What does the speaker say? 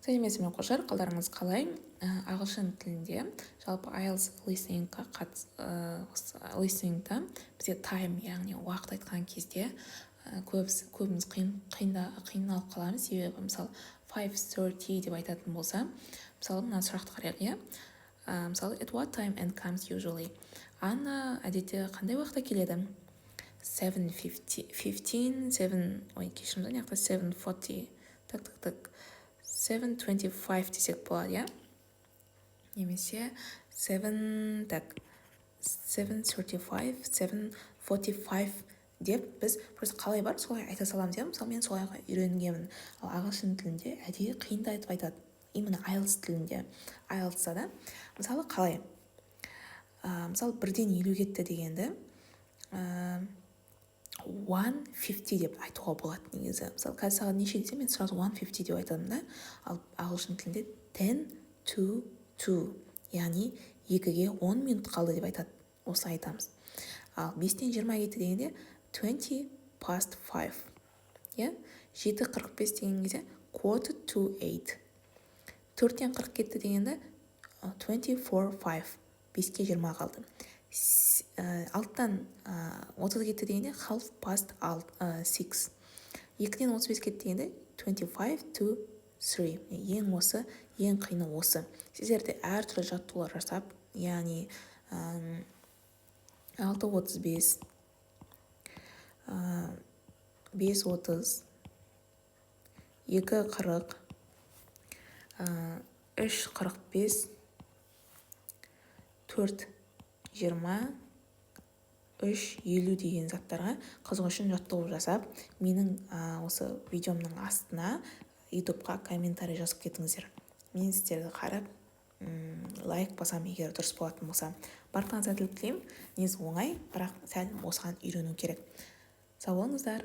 сәлеметсіздер ме оқушылар, қалдарыңыз қалай? Ағылшын тілінде жалпы IELTS listeningта бізде time, яғни уақыт айтқан кезде көбіміз қиналып қаламыз. Себебі мысалы 5:30 деп айтатын болса, мысалы мына сұрақты қарайық, иә? Мысалы at what time and comes usually? Анна әдетте қандай уақытта келеді? 7:40, 7:40, так. 7:25 десек болады, иә? Немесе 7:35, 7:45 деп біз просто қалай бар, солай айта саламыз, иә? Мысалы мен солай үйренгенмін. Ал ағылшын тілінде әдейі қиындатып айтады. Именно IELTS тілінде. IELTS-да да. Мысалы қалай? Мысалы 1-50 кетті дегенді 1:50 деп айтуға болады негізі. Мысалы қазір саған неше десе, мен сразу 1:50 деп айтадым да. Ал ағылшын тілінде 10 to 2, яғни 2-ге 10 минут қалды деп айтады. Осылай айтамыз. Ал 5-20 кетті дегенде 20 past 5. Иә? 7:45 деген кезде 7:45. 4-40 кетті дегенде 24:05. 5-ге 20 қалды. 6-тан 30 кетті дегенде half past 6. 2-ден 35 кетті дегенде 25 to 3. Ең қиыны осы. Сіздер де әртүрлі жаттығулар жасап, яғни 6:35, 5:30, 2:40, 3:45, 4:20, 3:50 деген заттарға қызық үшін жаттығу жасап, менің осы видеомның астына YouTube-қа комментарий жазып кетіңіздер. Мен сіздерді қарап, лайк басам, егер дұрыс болатын болса. Барлығыңызға сәттілік тілеймін. Негізі оңай, бірақ сәл осыған үйрену керек. Сау болыңыздар.